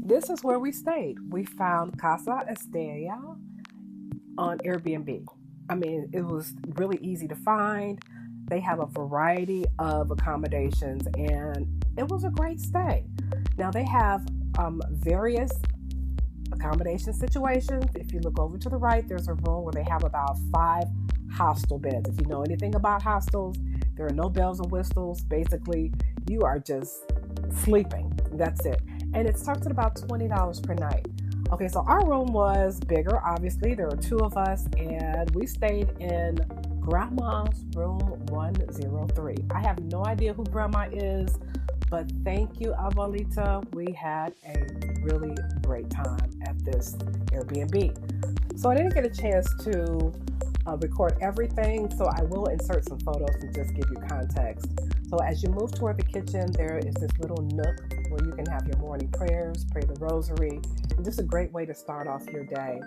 this is where we stayed. We found Casa Estrella on Airbnb. I mean, it was really easy to find. They have a variety of accommodations, and it was a great stay. Now, they have various accommodation situations. If you look over to the right, there's a room where they have about 5 hostel beds. If you know anything about hostels, there are no bells and whistles. Basically, you are just sleeping. That's it. And it starts at about $20 per night. Okay, so our room was bigger, obviously. There were 2 of us, and we stayed in Grandma's room 103. I have no idea who Grandma is, but thank you, Abuelita. We had a really great time at this Airbnb. So I didn't get a chance to record everything, so I will insert some photos and just give you context. So as you move toward the kitchen, there is this little nook where you can have your morning prayers, pray the rosary, and just a great way to start off your day.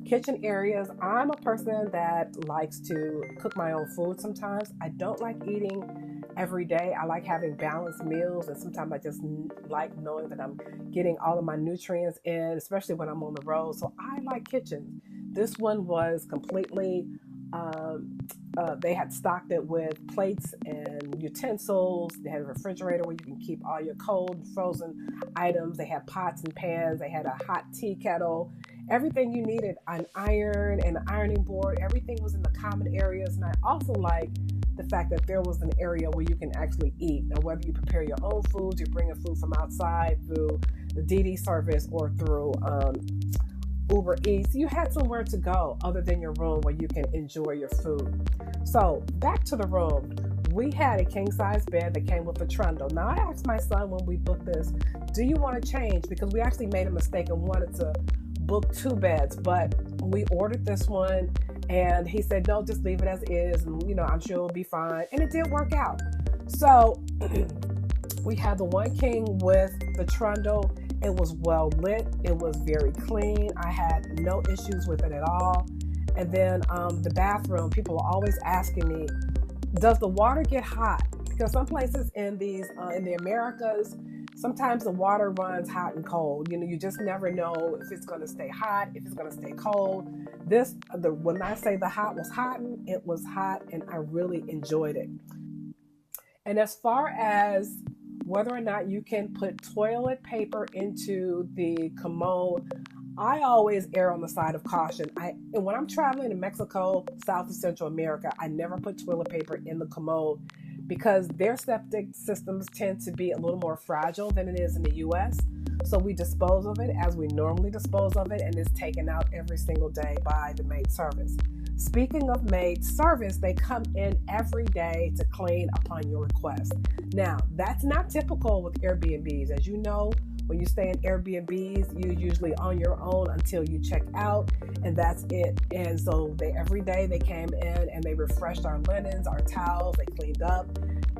Kitchen areas, I'm a person that likes to cook my own food sometimes. I don't like eating every day. I like having balanced meals, and sometimes I just like knowing that I'm getting all of my nutrients in, especially when I'm on the road. So I like kitchens. This one was completely, they had stocked it with plates and utensils. They had a refrigerator where you can keep all your cold, frozen items. They had pots and pans. They had a hot tea kettle. Everything you needed, an iron and an ironing board. Everything was in the common areas. And I also like the fact that there was an area where you can actually eat. Now, whether you prepare your own food, you're bringing food from outside through the DD service or through Uber Eats, you had somewhere to go other than your room where you can enjoy your food. So back to the room. We had a king-size bed that came with a trundle. Now, I asked my son when we booked this, do you want to change? Because we actually made a mistake and wanted to book 2 beds, but we ordered this one and he said, no, just leave it as is. And, I'm sure it'll be fine. And it did work out. So we had the 1 king with the trundle. It was well lit. It was very clean. I had no issues with it at all. And then the bathroom, people are always asking me, does the water get hot? Because some places in the Americas, sometimes the water runs hot and cold. You just never know if it's going to stay hot, if it's going to stay cold. When I say the hot was hot, it was hot, and I really enjoyed it. And as far as whether or not you can put toilet paper into the commode, I always err on the side of caution. And when I'm traveling to Mexico, South and Central America, I never put toilet paper in the commode because their septic systems tend to be a little more fragile than it is in the U.S. So we dispose of it as we normally dispose of it, and it's taken out every single day by the maid service. Speaking of maid service, they come in every day to clean upon your request. Now, that's not typical with Airbnbs. As you know, when you stay in Airbnbs, you're usually on your own until you check out, and that's it. And so every day they came in and they refreshed our linens, our towels, they cleaned up,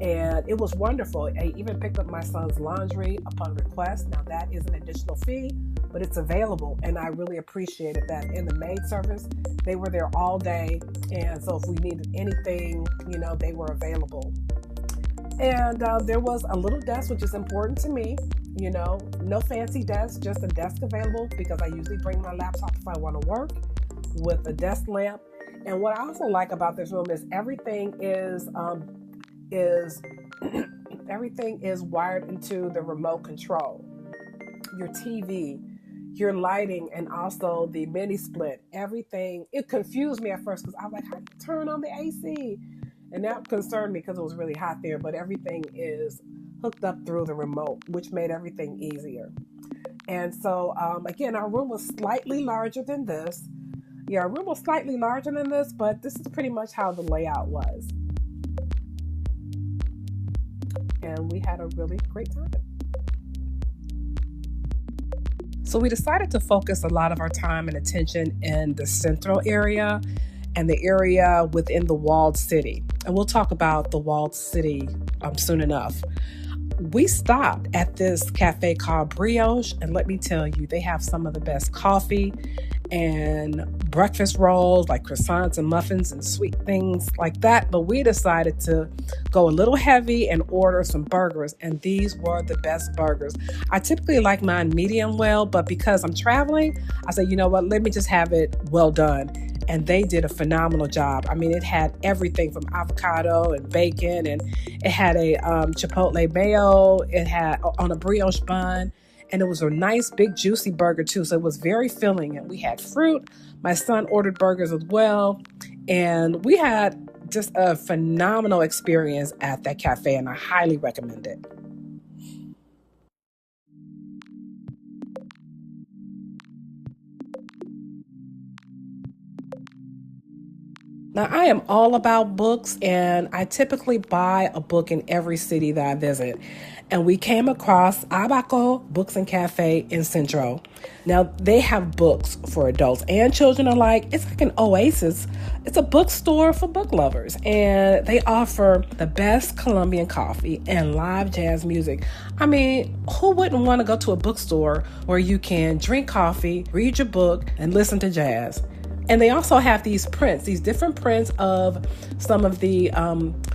and it was wonderful. I even picked up my son's laundry upon request. Now, that is an additional fee, but it's available, and I really appreciated that. In the maid service, they were there all day, and so if we needed anything, they were available. And there was a little desk, which is important to me. No fancy desk, just a desk available because I usually bring my laptop if I want to work, with a desk lamp. And what I also like about this room is everything is everything is wired into the remote control. Your TV, your lighting, and also the mini split. Everything. It confused me at first because I was like, how do you turn on the AC? And that concerned me because it was really hot there. But everything is hooked up through the remote, which made everything easier. And so, again, our room was slightly larger than this. Yeah, our room was slightly larger than this, but this is pretty much how the layout was. And we had a really great time. So we decided to focus a lot of our time and attention in the central area and the area within the walled city. And we'll talk about the walled city soon enough. We stopped at this cafe called Brioche, and let me tell you, they have some of the best coffee and breakfast rolls like croissants and muffins and sweet things like that. But we decided to go a little heavy and order some burgers. And these were the best burgers. I typically like mine medium well, but because I'm traveling, I said, you know what, let me just have it well done. And they did a phenomenal job. I mean, it had everything from avocado and bacon, and it had a chipotle mayo. It had on a brioche bun, and it was a nice big juicy burger too. So it was very filling, and we had fruit. My son ordered burgers as well, and we had just a phenomenal experience at that cafe, and I highly recommend it. Now, I am all about books, and I typically buy a book in every city that I visit. And we came across Abaco Books and Cafe in Centro. Now, they have books for adults and children alike. It's like an oasis. It's a bookstore for book lovers, and they offer the best Colombian coffee and live jazz music. I mean, who wouldn't want to go to a bookstore where you can drink coffee, read your book, and listen to jazz? And they also have these prints, these different prints of some of the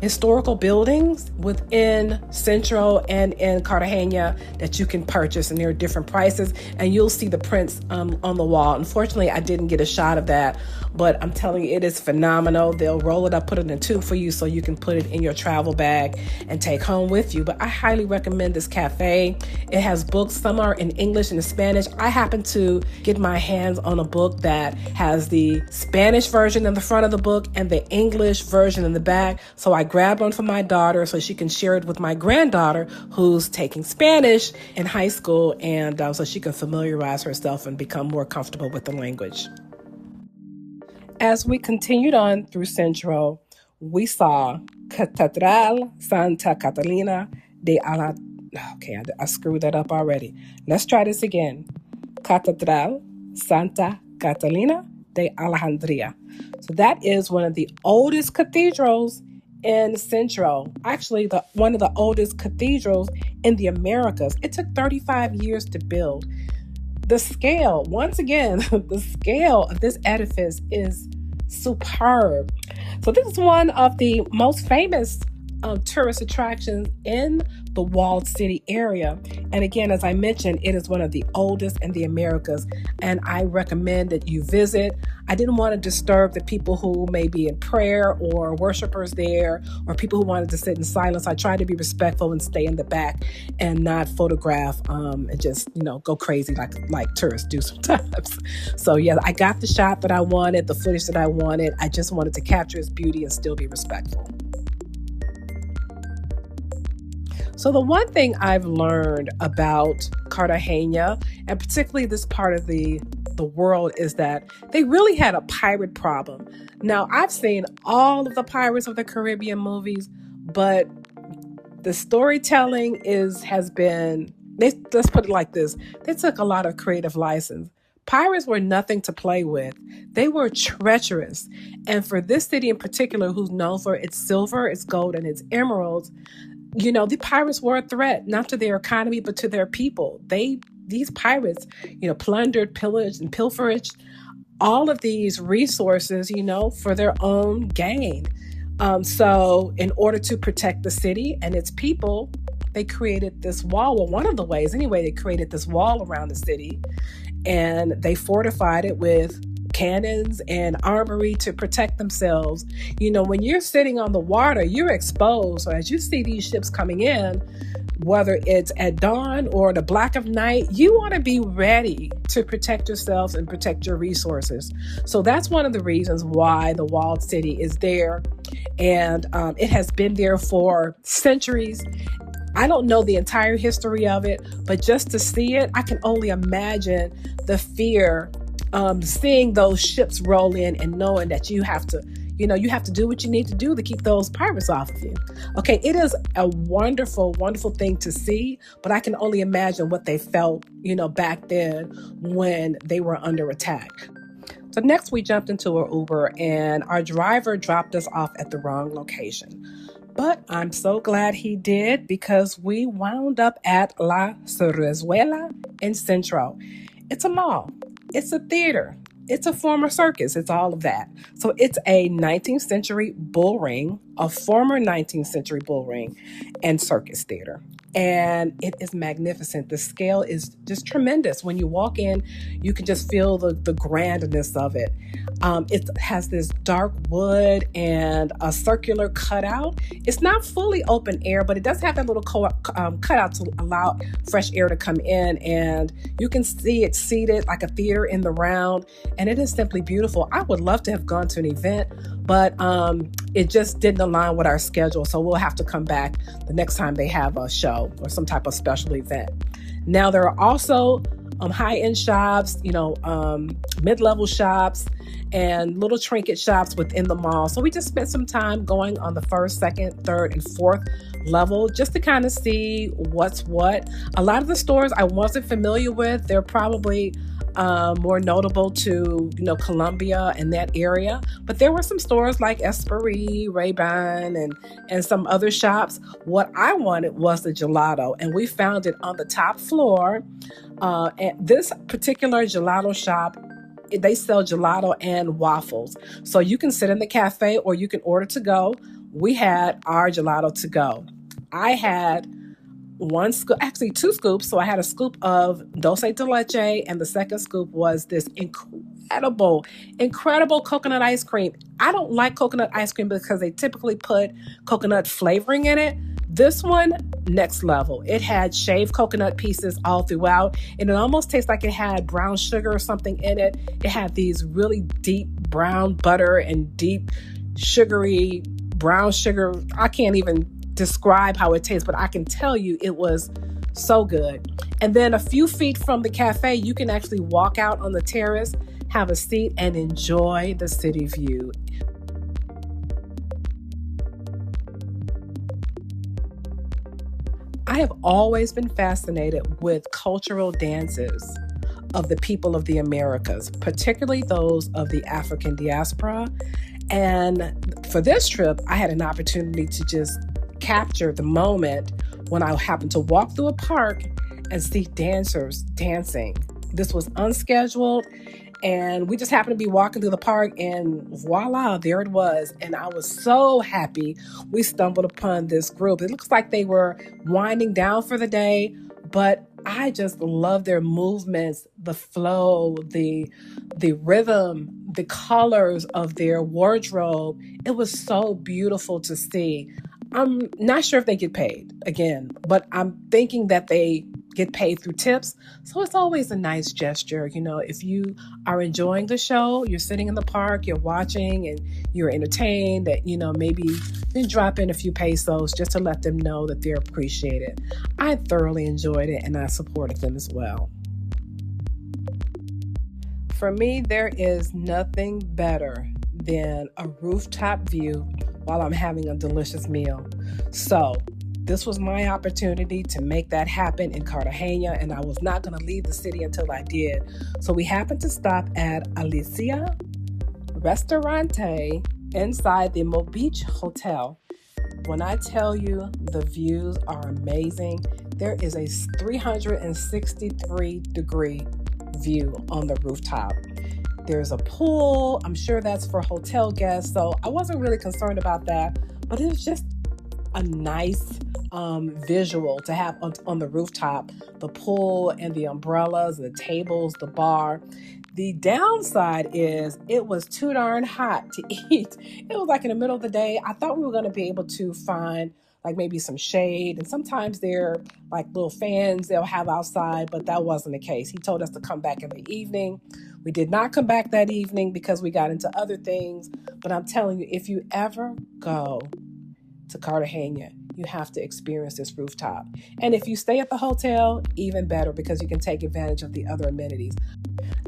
historical buildings within Centro and in Cartagena that you can purchase, and there are different prices, and you'll see the prints on the wall. Unfortunately, I didn't get a shot of that, but I'm telling you, it is phenomenal. They'll roll it up, put it in a tube for you so you can put it in your travel bag and take home with you. But I highly recommend this cafe. It has books. Some are in English and in Spanish. I happen to get my hands on a book that has the Spanish version in the front of the book and the English version in the back. So I grabbed one for my daughter so she can share it with my granddaughter who's taking Spanish in high school, and so she can familiarize herself and become more comfortable with the language. As we continued on through Centro, we saw Catedral Santa Catalina de Ala. Okay, I screwed that up already. Let's try this again. Catedral Santa Catalina de Alejandría. So that is one of the oldest cathedrals in Centro. Actually, one of the oldest cathedrals in the Americas. It took 35 years to build. The scale, once again, the scale of this edifice is superb. So this is one of the most famous tourist attractions in the walled city area. And again, as I mentioned, it is one of the oldest in the Americas, and I recommend that you visit. I didn't want to disturb the people who may be in prayer or worshipers there, or people who wanted to sit in silence. I tried to be respectful and stay in the back and not photograph and just, go crazy like tourists do sometimes. So yeah, I got the shot that I wanted, the footage that I wanted. I just wanted to capture its beauty and still be respectful. So the one thing I've learned about Cartagena, and particularly this part of the world, is that they really had a pirate problem. Now, I've seen all of the Pirates of the Caribbean movies, but the storytelling has been, let's put it like this, they took a lot of creative license. Pirates were nothing to play with. They were treacherous. And for this city in particular, who's known for its silver, its gold, and its emeralds, the pirates were a threat, not to their economy, but to their people. These pirates, plundered, pillaged, and pilfered all of these resources, for their own gain. So in order to protect the city and its people, they created this wall. Well, one of the ways, anyway, they created this wall around the city, and they fortified it with cannons and armory to protect themselves. When you're sitting on the water, you're exposed. So as you see these ships coming in, whether it's at dawn or the black of night, you want to be ready to protect yourselves and protect your resources. So that's one of the reasons why the walled city is there. And it has been there for centuries. I don't know the entire history of it, but just to see it, I can only imagine the fear seeing those ships roll in and knowing that you have to do what you need to do to keep those pirates off of you. Okay, it is a wonderful, wonderful thing to see, but I can only imagine what they felt, back then when they were under attack. So next we jumped into an Uber, and our driver dropped us off at the wrong location. But I'm so glad he did, because we wound up at La Zarzuela in Centro. It's a mall. It's a theater. It's a former circus. It's all of that. So it's a 19th century bull ring, a former 19th century bull ring and circus theater. And it is magnificent. The scale is just tremendous. When you walk in, you can just feel the grandness of it. It has this dark wood and a circular cutout. It's not fully open air, but it does have that little cutout to allow fresh air to come in. And you can see it seated like a theater in the round. And it is simply beautiful. I would love to have gone to an event, but it just didn't align with our schedule. So we'll have to come back the next time they have a show or some type of special event. Now, there are also high-end shops, mid-level shops and little trinket shops within the mall. So we just spent some time going on the first, second, third, and fourth level just to kind of see what's what. A lot of the stores I wasn't familiar with. They're probably more notable to, Colombia and that area. But there were some stores like Esprit, Ray-Ban, and some other shops. What I wanted was the gelato, and we found it on the top floor. At this particular gelato shop, they sell gelato and waffles. So you can sit in the cafe or you can order to go. We had our gelato to go. I had two scoops. So I had a scoop of dulce de leche, and the second scoop was this incredible coconut ice cream. I don't like coconut ice cream because they typically put coconut flavoring in it. This one, next level. It had shaved coconut pieces all throughout, and it almost tastes like it had brown sugar or something in it. It had these really deep brown butter and deep sugary brown sugar. I can't even describe how it tastes, but I can tell you it was so good. And then a few feet from the cafe, you can actually walk out on the terrace, have a seat, and enjoy the city view. I have always been fascinated with cultural dances of the people of the Americas, particularly those of the African diaspora. And for this trip, I had an opportunity to just capture the moment when I happened to walk through a park and see dancers dancing. This was unscheduled, and we just happened to be walking through the park, and voila, there it was. And I was so happy we stumbled upon this group. It looks like they were winding down for the day, but I just love their movements, the flow, the rhythm, the colors of their wardrobe. It was so beautiful to see. I'm not sure if they get paid again, but I'm thinking that they get paid through tips. So it's always a nice gesture. If you are enjoying the show, you're sitting in the park, you're watching and you're entertained, that, maybe then drop in a few pesos just to let them know that they're appreciated. I thoroughly enjoyed it, and I supported them as well. For me, there is nothing better than a rooftop view while I'm having a delicious meal. So this was my opportunity to make that happen in Cartagena, and I was not going to leave the city until I did. So we happened to stop at Alicia Restaurante inside the Mo Beach Hotel. When I tell you the views are amazing, there is a 363-degree view on the rooftop. There's a pool. I'm sure that's for hotel guests. So I wasn't really concerned about that, but it was just a nice visual to have on the rooftop, the pool and the umbrellas, the tables, the bar. The downside is it was too darn hot to eat. It was like in the middle of the day. I thought we were going to be able to find like maybe some shade, and sometimes they're like little fans they'll have outside, but that wasn't the case. He told us to come back in the evening. We did not come back that evening because we got into other things. But I'm telling you, if you ever go to Cartagena, you have to experience this rooftop. And if you stay at the hotel, even better, because you can take advantage of the other amenities.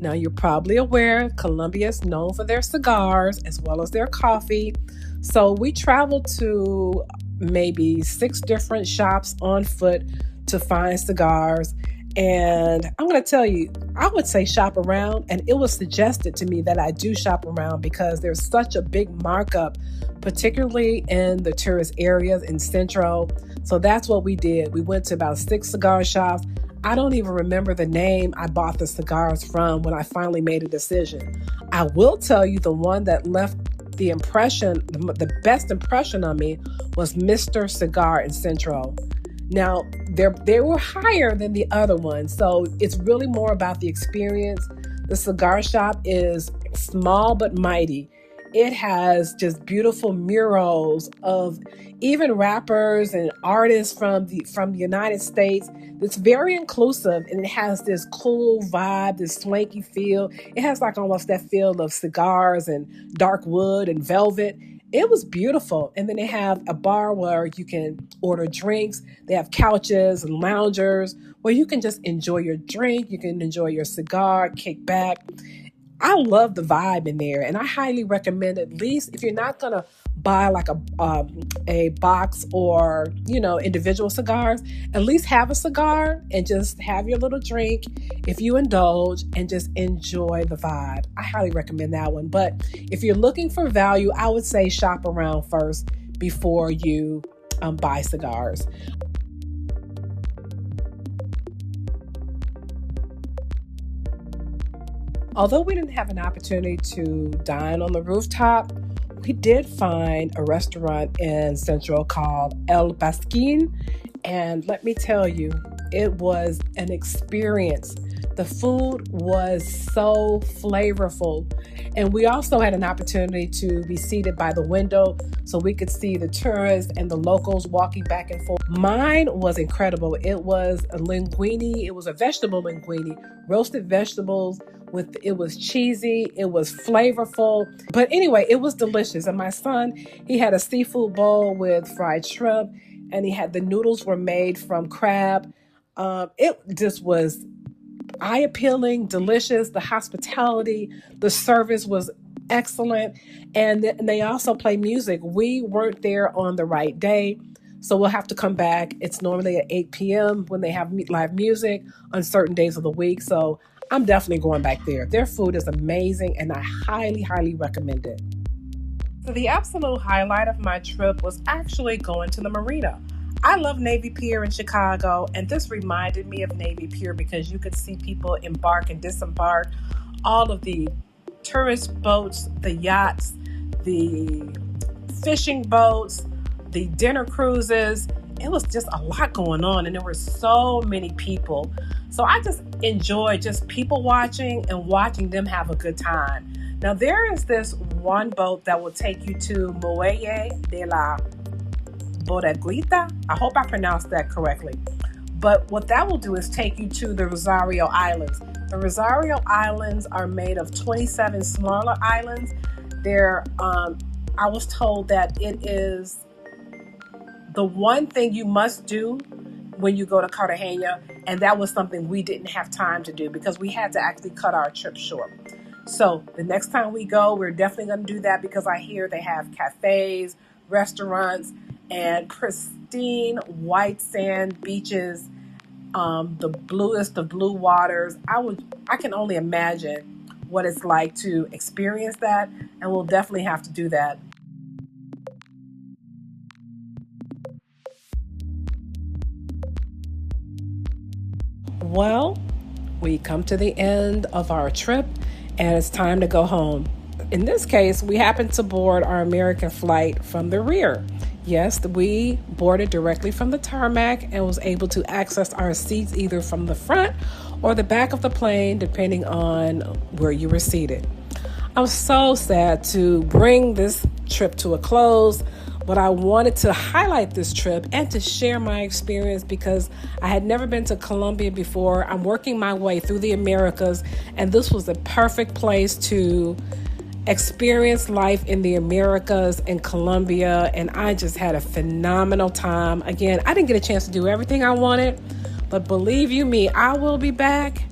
Now, you're probably aware Colombia is known for their cigars as well as their coffee. So we traveled to maybe 6 different shops on foot to find cigars. And I'm going to tell you, I would say shop around, and it was suggested to me that I do shop around because there's such a big markup, particularly in the tourist areas in Centro. So that's what we did. We went to about 6 cigar shops. I don't even remember the name I bought the cigars from when I finally made a decision. I will tell you the one that left the best impression on me was Mr. Cigar in Centro. Now, they were higher than the other ones, so it's really more about the experience. The cigar shop is small but mighty. It has just beautiful murals of even rappers and artists from the United States. It's very inclusive, and it has this cool vibe, this swanky feel. It has like almost that feel of cigars and dark wood and velvet. It was beautiful. And then they have a bar where you can order drinks. They have couches and loungers where you can just enjoy your drink. You can enjoy your cigar, kick back. I love the vibe in there, and I highly recommend, at least if you're not going to buy like a box or, individual cigars, at least have a cigar and just have your little drink if you indulge and just enjoy the vibe. I highly recommend that one. But if you're looking for value, I would say shop around first before you buy cigars. Although we didn't have an opportunity to dine on the rooftop, we did find a restaurant in Central called El Pasquin, and let me tell you, it was an experience. The food was so flavorful, and we also had an opportunity to be seated by the window so we could see the tourists and the locals walking back and forth. Mine was incredible. It was a linguine. It was a vegetable linguine, roasted vegetables. It was cheesy, it was flavorful, but anyway, it was delicious. And my son, he had a seafood bowl with fried shrimp, and the noodles were made from crab. It just was eye-appealing, delicious. The hospitality, the service was excellent, and they also play music. We weren't there on the right day, so we'll have to come back. It's normally at 8 p.m. when they have live music on certain days of the week, so I'm definitely going back there. Their food is amazing, and I highly, highly recommend it. So the absolute highlight of my trip was actually going to the marina. I love Navy Pier in Chicago, and this reminded me of Navy Pier because you could see people embark and disembark, all of the tourist boats, the yachts, the fishing boats, the dinner cruises. It was just a lot going on, and there were so many people. So I just enjoyed just people watching and watching them have a good time. Now, there is this one boat that will take you to Muelle de la Bodeguita. I hope I pronounced that correctly. But what that will do is take you to the Rosario Islands. The Rosario Islands are made of 27 smaller islands. I was told that it is the one thing you must do when you go to Cartagena, and that was something we didn't have time to do because we had to actually cut our trip short. So the next time we go, we're definitely going to do that because I hear they have cafes, restaurants, and pristine white sand beaches, the bluest of blue waters. I can only imagine what it's like to experience that, and we'll definitely have to do that. Well, we come to the end of our trip, and it's time to go home. In this case, we happened to board our American flight from the rear. Yes, we boarded directly from the tarmac and was able to access our seats either from the front or the back of the plane, depending on where you were seated. I was so sad to bring this trip to a close, but I wanted to highlight this trip and to share my experience because I had never been to Colombia before. I'm working my way through the Americas, and this was the perfect place to experience life in the Americas in Colombia, and I just had a phenomenal time. Again, I didn't get a chance to do everything I wanted, but believe you me, I will be back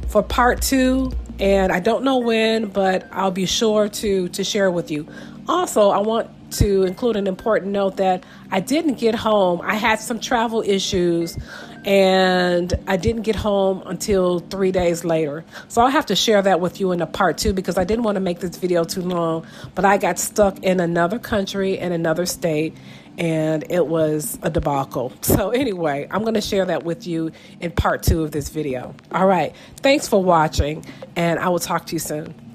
for part 2, and I don't know when, but I'll be sure to share with you. Also, I want to include an important note that I didn't get home. I had some travel issues, and I didn't get home until 3 days later. So I'll have to share that with you in a part 2 because I didn't want to make this video too long, but I got stuck in another country and another state, and it was a debacle. So anyway, I'm going to share that with you in part 2 of this video. All right. Thanks for watching, and I will talk to you soon.